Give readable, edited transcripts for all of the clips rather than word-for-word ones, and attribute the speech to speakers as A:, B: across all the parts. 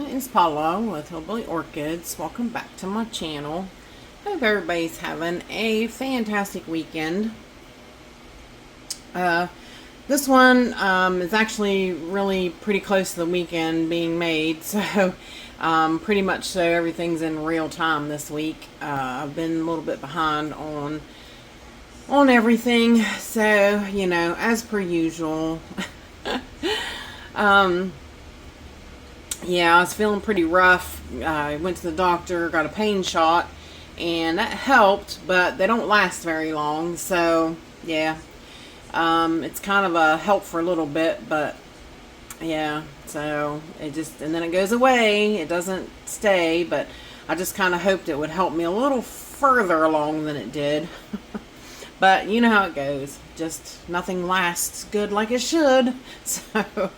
A: It's Paula with Hillbilly Orchids. Welcome back to my channel. Hope everybody's having a fantastic weekend. This one is actually really pretty close to the weekend being made, so pretty much so everything's in real time this week. I've been a little bit behind on everything, so you know, as per usual. Yeah, I was feeling pretty rough. I went to the doctor, got a pain shot, and that helped, but they don't last very long. So, yeah, it's kind of a help for a little bit, but yeah, so it just, and then it goes away. It doesn't stay, but I just kind of hoped it would help me a little further along than it did. But you know how it goes. Just nothing lasts good like it should. So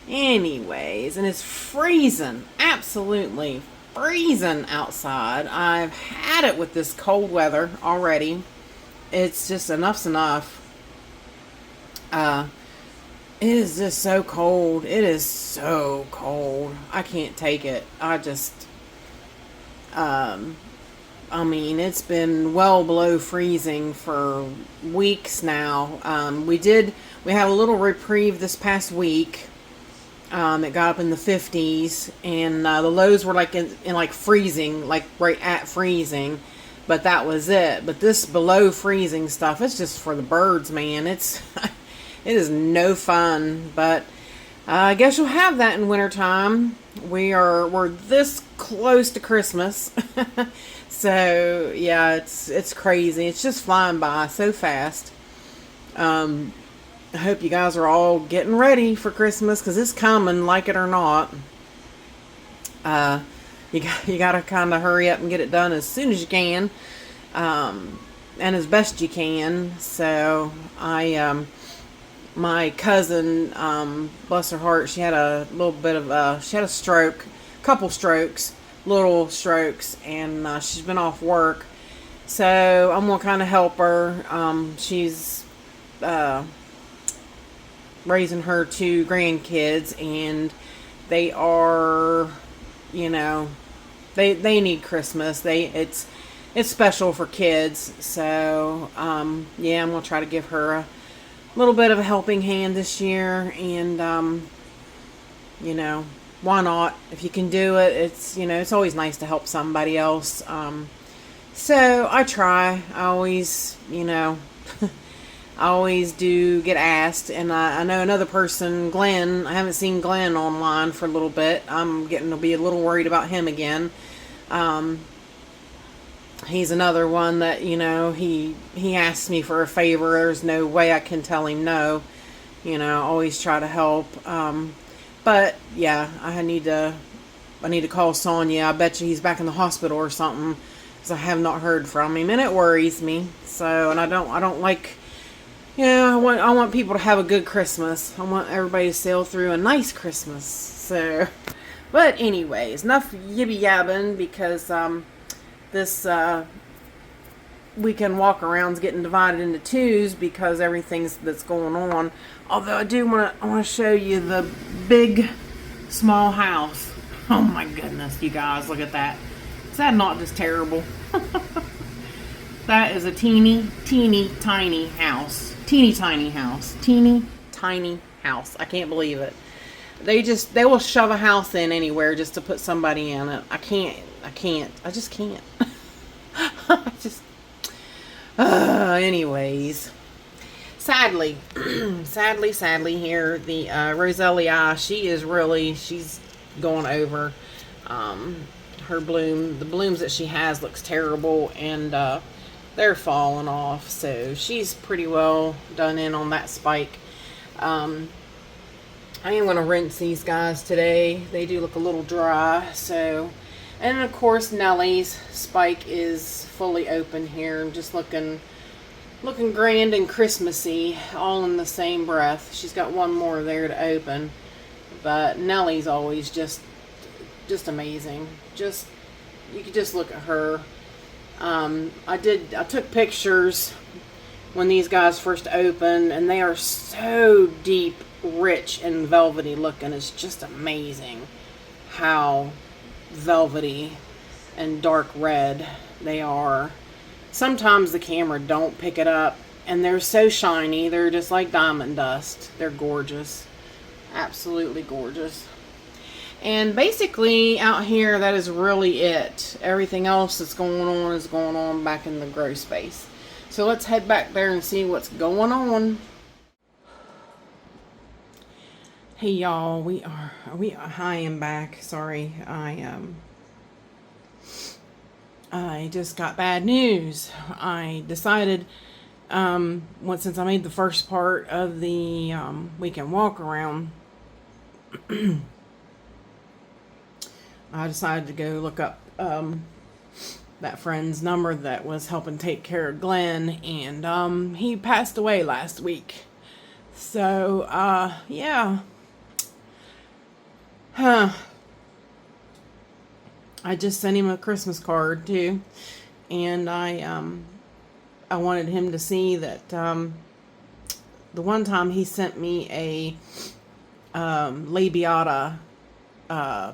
A: anyways, and it's freezing, absolutely freezing outside. I've had it with this cold weather already. It's just enough's enough. It is just so cold. It is so cold. I can't take it. I mean, it's been well below freezing for weeks now. We had a little reprieve this past week. It got up in the 50s, and the lows were like in like freezing, like right at freezing, but that was it. But this below freezing stuff, it's just for the birds, man. It is no fun, but I guess you'll have that in wintertime. We're this close to Christmas. So yeah, it's crazy. It's just flying by so fast. I hope you guys are all getting ready for Christmas, because it's coming, like it or not. You got to kind of hurry up and get it done as soon as you can, and as best you can. So my cousin, bless her heart, she had a little bit of she had a stroke, couple strokes, little strokes, and she's been off work. So I'm gonna kind of help her. She's raising her two grandkids, and they are, you know, they need Christmas. It's special for kids. So yeah, I'm gonna try to give her a little bit of a helping hand this year, and you know, why not? If you can do it, it's, you know, it's always nice to help somebody else. So I try. I always, you know, I always do get asked, and I know another person, Glenn. I haven't seen Glenn online for a little bit. I'm getting to be a little worried about him again. He's another one that, you know, he asks me for a favor. There's no way I can tell him no. You know, I always try to help. But yeah, I need to call Sonia. I bet you he's back in the hospital or something, because I have not heard from him, and it worries me. So, and I don't like. Yeah, I want people to have a good Christmas. I want everybody to sail through a nice Christmas. So, but anyways, enough yibby yabbing, because this weekend walk around's getting divided into twos because everything's that's going on. Although I want to show you the big small house. Oh my goodness, you guys, look at that. Is that not just terrible? That is a teeny tiny house. Teeny tiny house. Teeny tiny house. I can't believe it. They will shove a house in anywhere just to put somebody in it. I just can't. Anyways. Sadly here, the Roselia, she's going over. Her bloom, the blooms that she has looks terrible, and they're falling off, so she's pretty well done in on that spike. I am going to rinse these guys today. They do look a little dry, so. And of course, Nellie's spike is fully open here, just looking grand and Christmassy, all in the same breath. She's got one more there to open, but Nellie's always just amazing. Just, you could just look at her. I took pictures when these guys first opened, and they are so deep, rich, and velvety looking. It's just amazing how velvety and dark red they are. Sometimes the camera don't pick it up, and they're so shiny. They're just like diamond dust. They're gorgeous. Absolutely gorgeous. And basically out here, that is really it. Everything else that's going on is going on back in the grow space. So let's head back there and see what's going on. Hey y'all, I am back. Sorry, I just got bad news. I decided, since I made the first part of the weekend walk around, I decided to go look up that friend's number that was helping take care of Glenn, and he passed away last week. So, yeah. I just sent him a Christmas card too, and I wanted him to see that the one time he sent me a labiata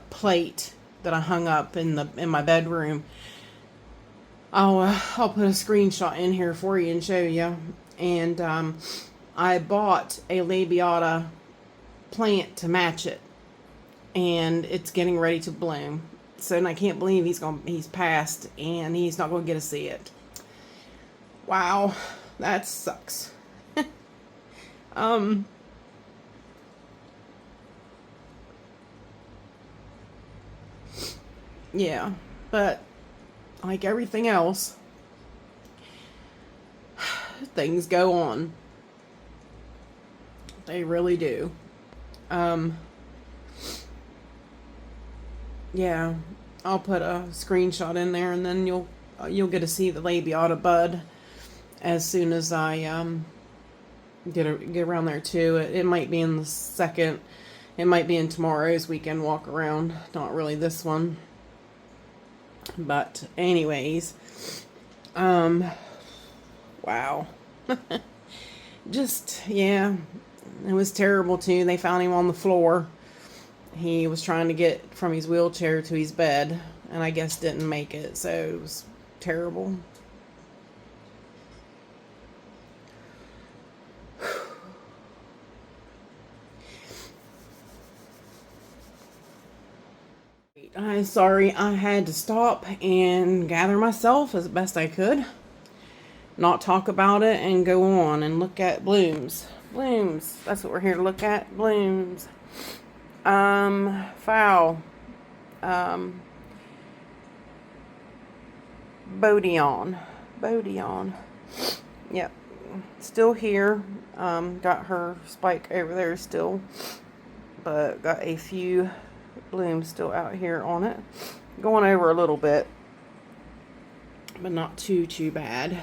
A: plate that I hung up in my bedroom. I'll put a screenshot in here for you and show you. And I bought a labiata plant to match it, and it's getting ready to bloom. So, and I can't believe he's passed, and he's not going to get to see it. Wow, that sucks. Yeah, but like everything else, things go on. They really do. Yeah, I'll put a screenshot in there, and then you'll get to see the labiata bud as soon as I get around there too. It might be in the second. It might be in tomorrow's weekend walk around. Not really this one. But anyways, wow. Just, yeah, it was terrible too. They found him on the floor. He was trying to get from his wheelchair to his bed, and I guess didn't make it, so it was terrible. I'm sorry, I had to stop and gather myself as best I could. Not talk about it and go on and look at blooms. Blooms. That's what we're here to look at. Blooms. Foul. Bodion. Yep. Still here. Got her spike over there still. But got a few blooms still out here on it. Going over a little bit, but not too bad.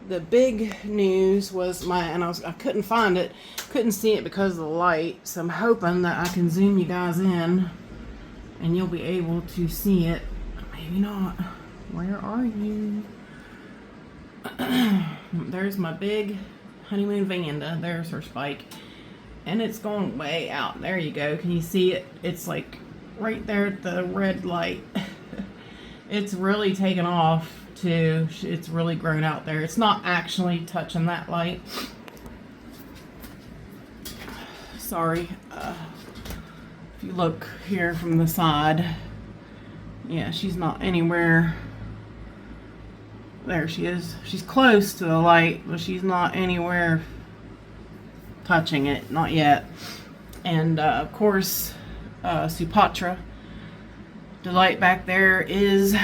A: The big news was I couldn't find it, couldn't see it because of the light, so I'm hoping that I can zoom you guys in and you'll be able to see it. Maybe not. Where are you? There's my big honeymoon Vanda. There's her spike. And it's going way out. There you go. Can you see it? It's like right there at the red light. It's really taken off too. It's really grown out there. It's not actually touching that light. Sorry. If you look here from the side, yeah, she's not anywhere. There she is. She's close to the light, but she's not anywhere touching it, not yet. And of course, Supatra, the light back there is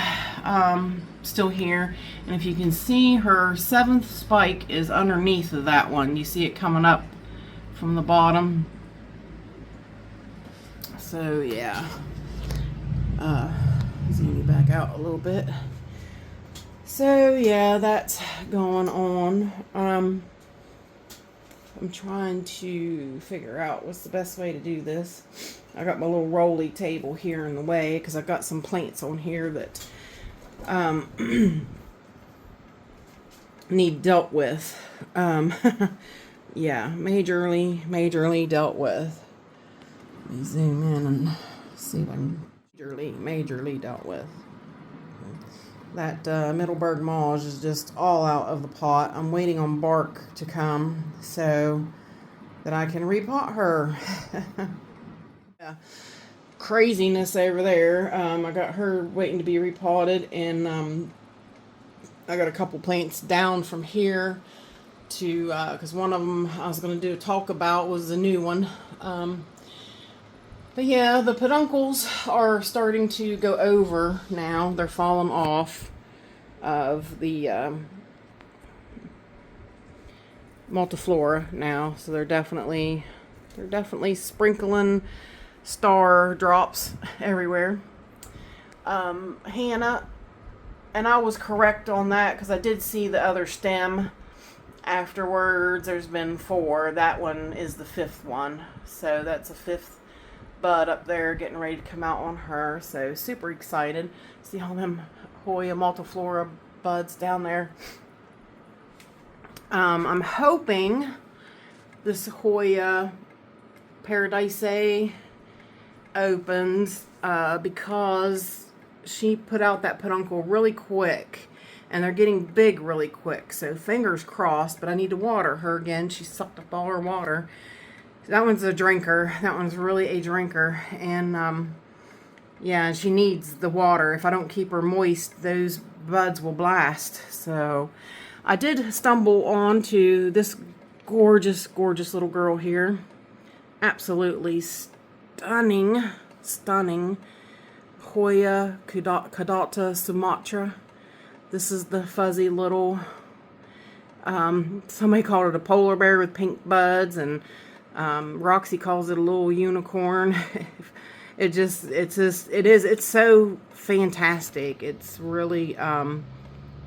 A: still here, and if you can see, her 7th spike is underneath of that one. You see it coming up from the bottom. So yeah, zoom you back out a little bit. So yeah, that's going on. I'm trying to figure out what's the best way to do this. I got my little rolly table here in the way because I've got some plants on here that need dealt with. Yeah, majorly dealt with. Let me zoom in and see what I'm majorly dealt with. That Middleburg Mauge is just all out of the pot. I'm waiting on bark to come so that I can repot her. Yeah. Craziness over there. I got her waiting to be repotted, and I got a couple plants down from here to, because one of them I was going to do a talk about was the new one. But yeah, the peduncles are starting to go over now. They're falling off of the multiflora now, so they're definitely sprinkling star drops everywhere. Hannah, and I was correct on that because I did see the other stem afterwards. There's been 4. That one is the 5th one, so that's a 5th bud up there getting ready to come out on her. So super excited. See all them Hoya multiflora buds down there. I'm hoping this Hoya Paradise opens because she put out that peduncle really quick, and they're getting big really quick. So fingers crossed, but I need to water her again. She sucked up all her water. That one's a drinker. That one's really a drinker. And yeah, she needs the water. If I don't keep her moist, those buds will blast. So I did stumble onto this gorgeous, gorgeous little girl here. Absolutely stunning, stunning Hoya caudata Sumatra. This is the fuzzy little, somebody called it a polar bear with pink buds, and Roxy calls it a little unicorn. It's so fantastic. It's really,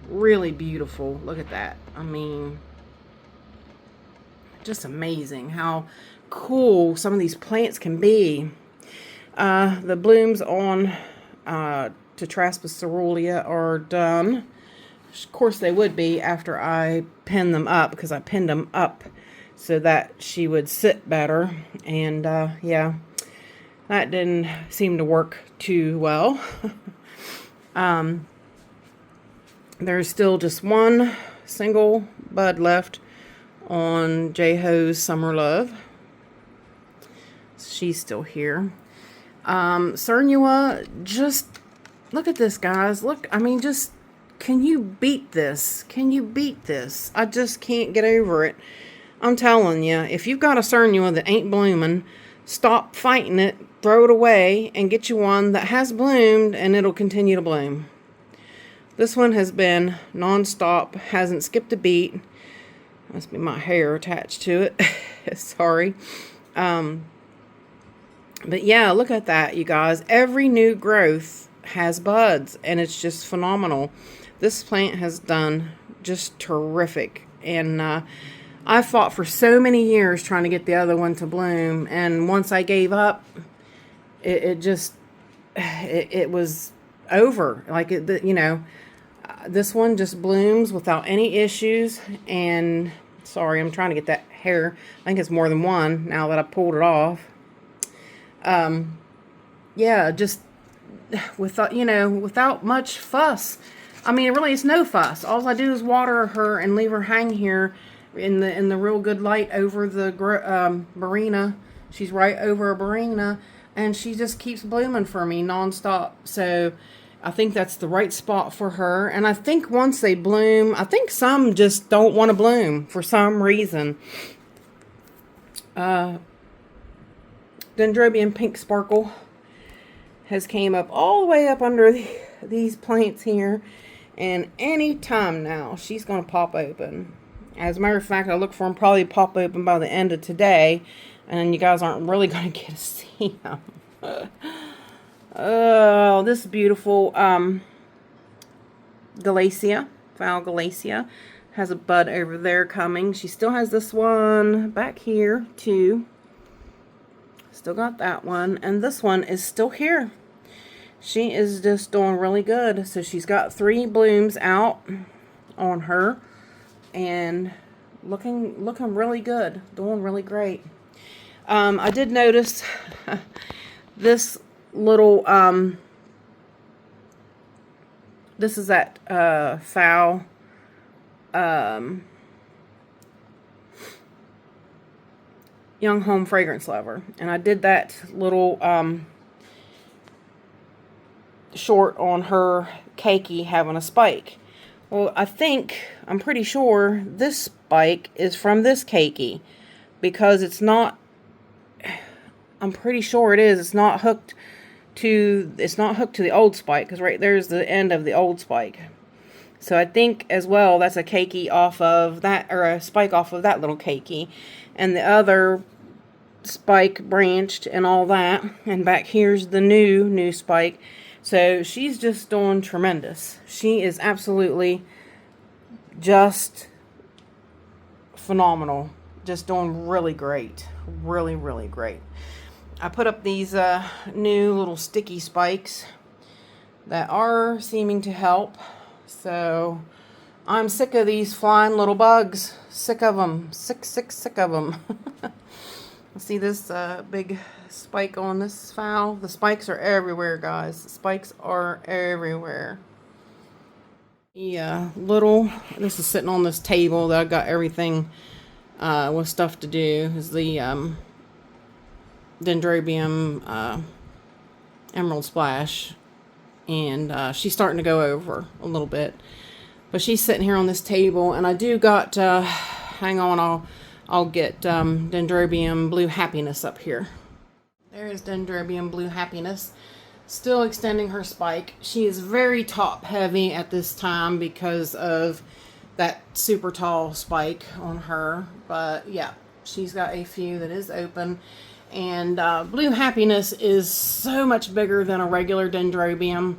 A: really beautiful. Look at that. I mean, just amazing how cool some of these plants can be. The blooms on Tetraspis cerulean are done. Of course they would be after I pin them up, because I pinned them up so that she would sit better. And yeah, that didn't seem to work too well. There's still just one single bud left on J-Ho's Summer Love. She's still here. Cernua, just look at this, guys. Look, I mean, just, can you beat this? Can you beat this? I just can't get over it. I'm telling you, if you've got a Cernua that ain't blooming, stop fighting it, throw it away, and get you one that has bloomed, and it'll continue to bloom. This one has been non-stop, hasn't skipped a beat. Must be my hair attached to it. Sorry. But yeah, look at that, you guys. Every new growth has buds, and it's just phenomenal. This plant has done just terrific. And I fought for so many years trying to get the other one to bloom. And once I gave up, it was over. Like, you know, this one just blooms without any issues. And sorry, I'm trying to get that hair. I think it's more than one now that I pulled it off. Yeah, just without, you know, without much fuss. I mean, really, it's no fuss. All I do is water her and leave her hang here in the real good light over the Barina. She's right over a Barina, and she just keeps blooming for me nonstop. So I think that's the right spot for her. And I think once they bloom, I think some just don't want to bloom for some reason. Dendrobium Pink Sparkle has came up all the way up under these plants here, and any time now she's going to pop open. As a matter of fact, I look for them probably pop open by the end of today, and you guys aren't really going to get to see them. Oh, this beautiful Galacia, Val Galacia, has a bud over there coming. She still has this one back here too. Still got that one, and this one is still here. She is just doing really good. So she's got 3 blooms out on her, and looking really good, doing really great. I did notice this little, this is that foul Young Home Fragrance Lover. And I did that little short on her cakey having a spike. Well, I'm pretty sure this spike is from this cakey, because it's not, I'm pretty sure it is. It's not hooked to the old spike, because right there's the end of the old spike. So I think as well that's a cakey off of that, or a spike off of that little cakey, and the other spike branched and all that, and back here's the new spike. So she's just doing tremendous. She is absolutely just phenomenal. Just doing really great. Really, really great. I put up these new little sticky spikes that are seeming to help. So I'm sick of these flying little bugs. Sick of them. Sick of them. See this big spike on this fowl? The spikes are everywhere, guys. The spikes are everywhere. Yeah, this is sitting on this table that I got everything with stuff to do. Is the Dendrobium Emerald Splash. And she's starting to go over a little bit. But she's sitting here on this table, and I do got, hang on, I'll get Dendrobium Blue Happiness up here. There is Dendrobium Blue Happiness, still extending her spike. She is very top heavy at this time because of that super tall spike on her. But yeah, she's got a few that is open. And Blue Happiness is so much bigger than a regular Dendrobium.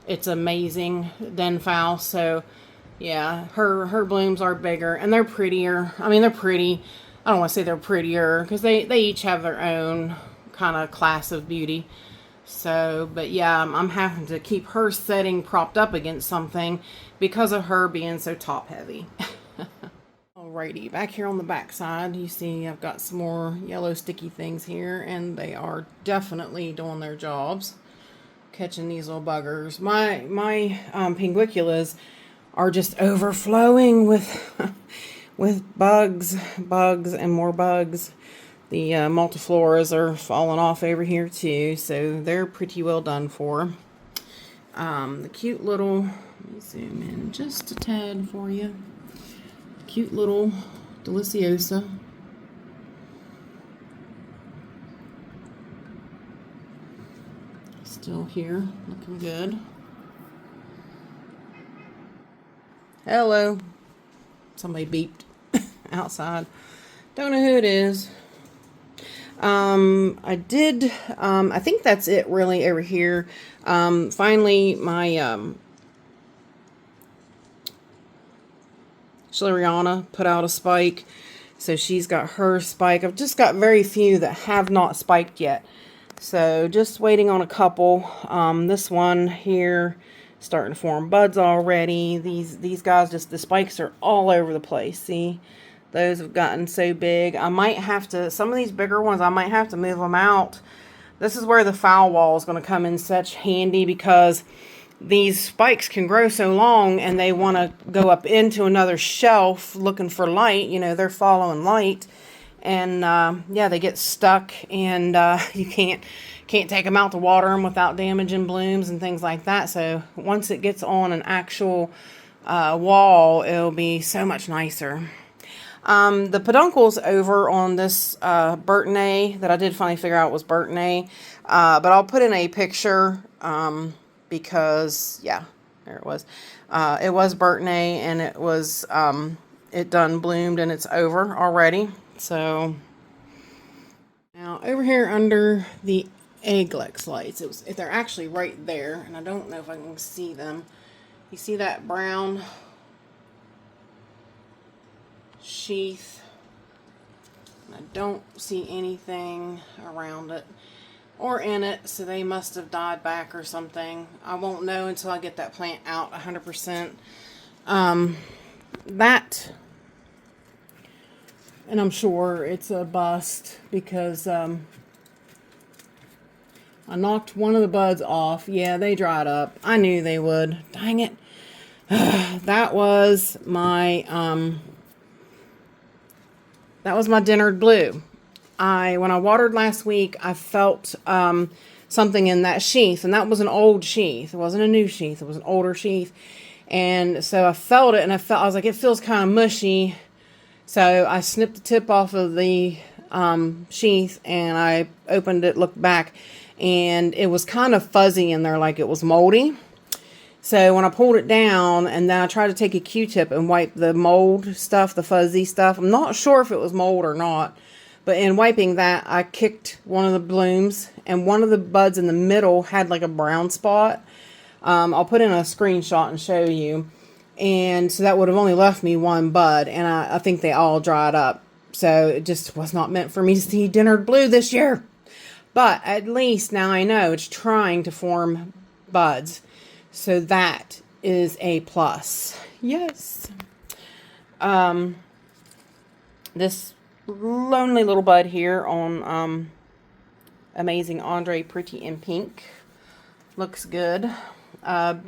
A: It's amazing Denfowl. So yeah, her blooms are bigger and they're prettier. I mean, they're pretty. I don't want to say they're prettier because they each have their own kind of class of beauty. So, but yeah, I'm having to keep her setting propped up against something because of her being so top heavy. Alrighty, back here on the back side, you see I've got some more yellow sticky things here, and they are definitely doing their jobs, catching these little buggers. My pinguiculas are just overflowing with with bugs and more bugs. The multifloras are falling off over here too, so they're pretty well done for. The cute little, let me zoom in just a tad for you. Cute little Deliciosa. Still here, looking good. Hello. Somebody beeped outside. Don't know who it is. I think that's it really over here. Finally, my Schleriana put out a spike. So she's got her spike. I've just got very few that have not spiked yet. So just waiting on a couple. This one here starting to form buds already. These guys, just the spikes are all over the place. See? Those have gotten so big. I might have to, some of these bigger ones, I might have to move them out. This is where the foul wall is going to come in such handy, because these spikes can grow so long and they want to go up into another shelf looking for light. You know, they're following light. And yeah, they get stuck, and you can't take them out to water them without damaging blooms and things like that. So once it gets on an actual wall, it'll be so much nicer. The peduncles over on this Burtonay that I did finally figure out was Burtonay, but I'll put in a picture because, yeah, there it was. It was Burtonay, and it was it done bloomed and it's over already. So now over here under the Egglex lights, they're actually right there, and I don't know if I can see them. You see that brown sheath? I don't see anything around it or in it, so they must have died back or something. I won't know until I get that plant out 100%. That And I'm sure it's a bust because I knocked one of the buds off. Yeah, they dried up. I knew they would. Dang it. That was my Dinard blue. When I watered last week, I felt something in that sheath, and that was an old sheath. It wasn't a new sheath. It was an older sheath. And so I felt it, and I was like, it feels kind of mushy. So I snipped the tip off of the sheath, and I opened it, looked back, and it was kind of fuzzy in there, like it was moldy. So when I pulled it down, and then I tried to take a Q-tip and wipe the mold stuff, the fuzzy stuff. I'm not sure if it was mold or not, but in wiping that, I kicked one of the blooms, and one of the buds in the middle had like a brown spot. I'll put in a screenshot and show you. And so that would have only left me one bud, and I think they all dried up. So it just was not meant for me to see Dinard blue this year. But at least now I know it's trying to form buds. So that is a plus. Yes. This lonely little bud here on Amazing Andre Pretty in Pink looks good.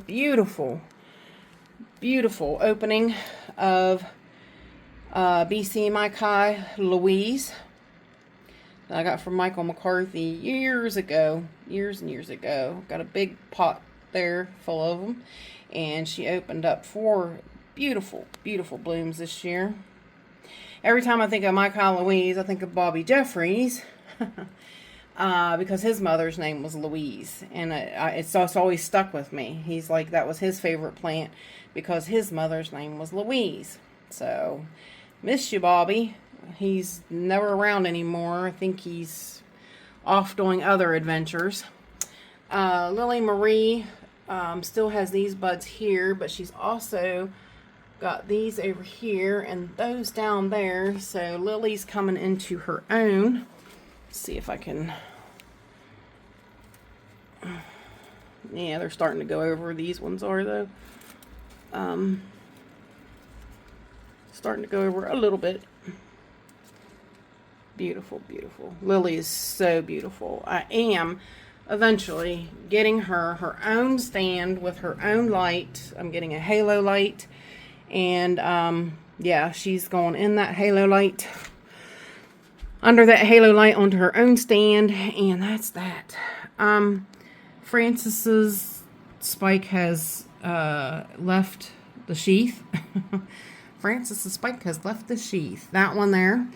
A: Beautiful opening of BC Maikai Louise that I got from Michael McCarthy years and years ago. Got a big pot there full of them, and she opened up 4 beautiful blooms this year. Every time I think of Maikai Louise, I think of Bobby Jeffries. Because his mother's name was Louise, and it's always stuck with me. He's like, that was his favorite plant because his mother's name was Louise. So, miss you, Bobby. He's never around anymore. I think he's off doing other adventures. Lily Marie still has these buds here, but she's also got these over here and those down there. So Lily's coming into her own. Let's see if I can. Yeah, they're starting to go over. These ones are, though. Starting to go over a little bit. Beautiful. Lily is so beautiful. I am eventually getting her own stand with her own light. I'm getting a halo light. And, yeah, she's going in that halo light. Under that halo light onto her own stand, and that's that. Francis's spike has left the sheath. Francis's spike has left the sheath. That one there.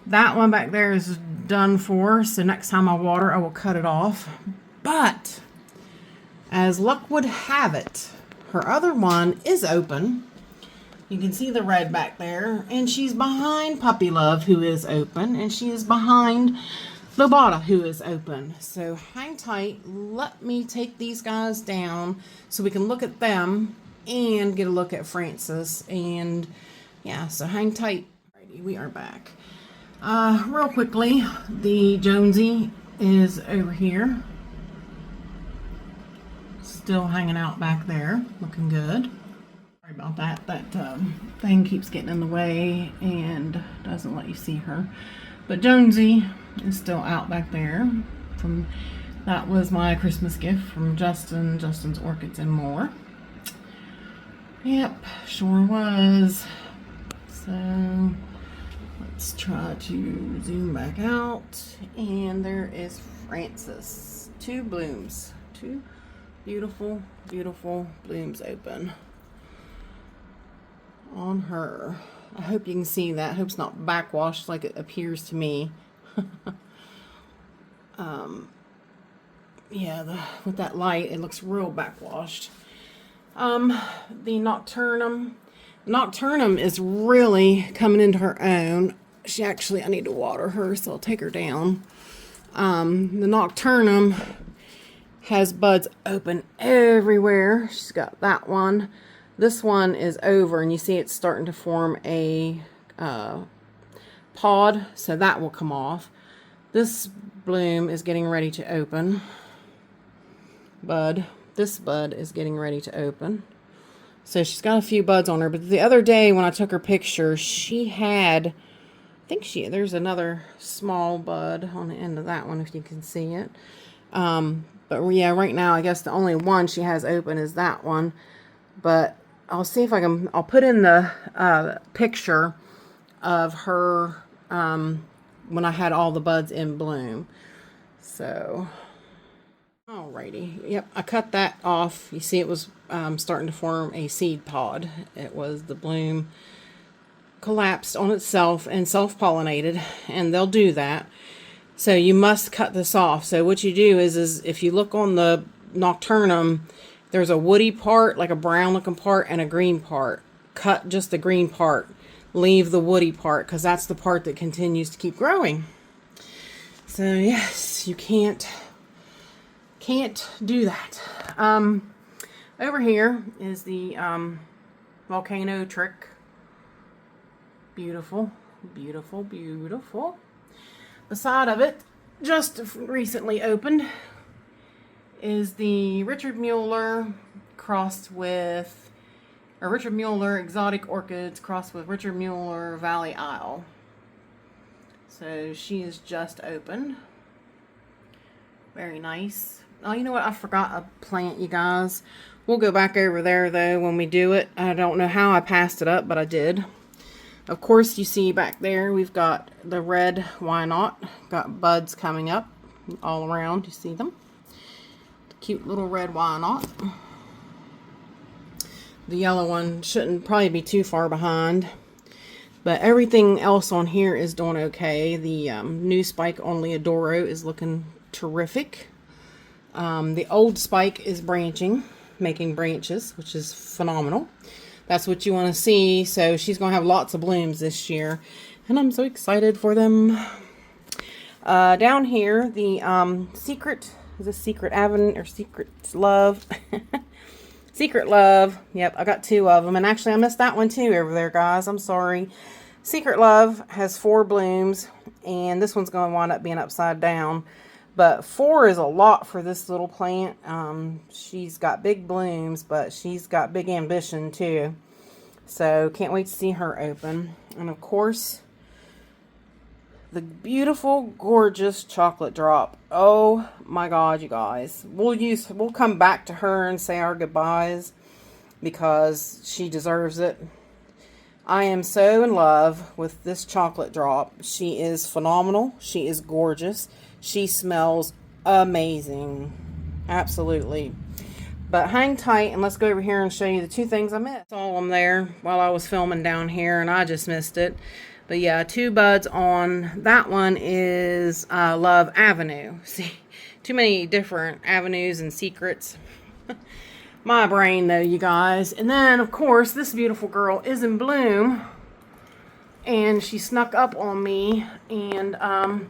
A: That one back there is done for, so next time I water, I will cut it off. But, as luck would have it, her other one is open. You can see the red back there, and she's behind Puppy Love, who is open, and she is behind Lobata, who is open. So hang tight. Let me take these guys down so we can look at them and get a look at Francis. And yeah, so hang tight. Alrighty, we are back. Real quickly, the Jonesy is over here. Still hanging out back there, looking good. Sorry about that. That thing keeps getting in the way and doesn't let you see her. But Jonesy is still out back there. That was my Christmas gift from Justin. Justin's Orchids and More. Yep, sure was. So let's try to zoom back out. And there is Francis. 2 blooms. 2 beautiful blooms open on her. I hope you can see that. I hope it's not backwashed like it appears to me. Yeah, with that light, it looks real backwashed. The Nocturnum is really coming into her own. I need to water her, so I'll take her down. The Nocturnum has buds open everywhere. She's got that one. This one is over, and you see it's starting to form a pod, so that will come off. This bloom is getting ready to open. This bud is getting ready to open. So she's got a few buds on her, but the other day when I took her picture, she had, I think there's another small bud on the end of that one, if you can see it. But yeah, right now, I guess the only one she has open is that one. But I'll see if I'll put in the picture of her when I had all the buds in bloom. So, alrighty. Yep, I cut that off. You see it was starting to form a seed pod. It was the bloom collapsed on itself and self-pollinated, and they'll do that. So you must cut this off. So what you do is if you look on the nocturnum, there's a woody part, like a brown looking part, and a green part. Cut just the green part. Leave the woody part, because that's the part that continues to keep growing. So yes, you can't do that. Over here is the volcano trick. Beautiful, beautiful, beautiful. The side of it, just recently opened, is the Richard Mueller crossed with, or Richard Mueller Exotic Orchids crossed with Richard Mueller Valley Isle. So she is just open. Very nice. Oh, you know what? I forgot a plant, you guys. We'll go back over there, though, when we do it. I don't know how I passed it up, but I did. Of course, you see back there, we've got the red why not. Got buds coming up all around. You see them? The cute little red why not. The yellow one shouldn't probably be too far behind. But everything else on here is doing okay. The new spike on Leodoro is looking terrific. The old spike is branching, making branches, which is phenomenal. That's what you want to see. So she's going to have lots of blooms this year, and I'm so excited for them. Down here, the Secret Avenue, or Secret Love. Secret Love. Yep, I got 2 of them. And actually, I missed that one too over there, guys. I'm sorry. Secret Love has 4 blooms, and this one's going to wind up being upside down. But 4 is a lot for this little plant. She's got big blooms, but she's got big ambition too. So can't wait to see her open. And of course, the beautiful, gorgeous chocolate drop. Oh my God, you guys. We'll come back to her and say our goodbyes because she deserves it. I am so in love with this chocolate drop. She is phenomenal. She is gorgeous. She smells amazing. Absolutely. But hang tight and let's go over here and show you the 2 things I missed. I saw them there while I was filming down here and I just missed it. But yeah, 2 buds on that one is Love Avenue. See, too many different avenues and secrets. My brain though, you guys. And then of course this beautiful girl is in bloom. And she snuck up on me, and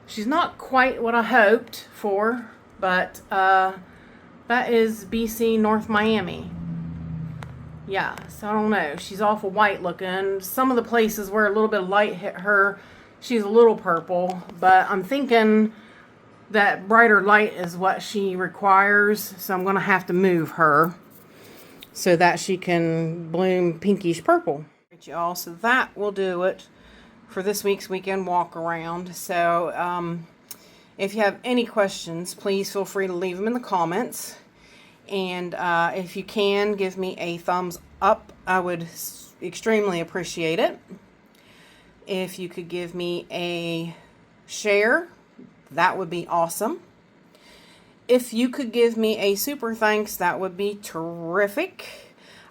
A: she's not quite what I hoped for, but that is BC North Miami. Yeah, so I don't know. She's awful white looking. Some of the places where a little bit of light hit her, she's a little purple, but I'm thinking that brighter light is what she requires, so I'm going to have to move her so that she can bloom pinkish purple. Y'all, so that will do it for this week's weekend walk around. So if you have any questions, please feel free to leave them in the comments, and if you can give me a thumbs up, I would extremely appreciate it. If you could give me a share, that would be awesome. If you could give me a super thanks, that would be terrific.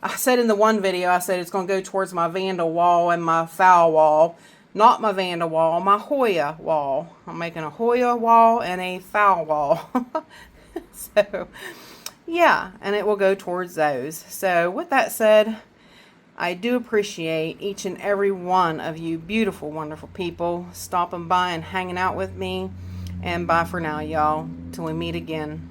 A: I said in the one video, I said it's going to go towards my Vandal wall and my foul wall. Not my Vandal wall, my Hoya wall. I'm making a Hoya wall and a foul wall. So, yeah, and it will go towards those. So, with that said, I do appreciate each and every one of you beautiful, wonderful people stopping by and hanging out with me. And bye for now, y'all. Till we meet again.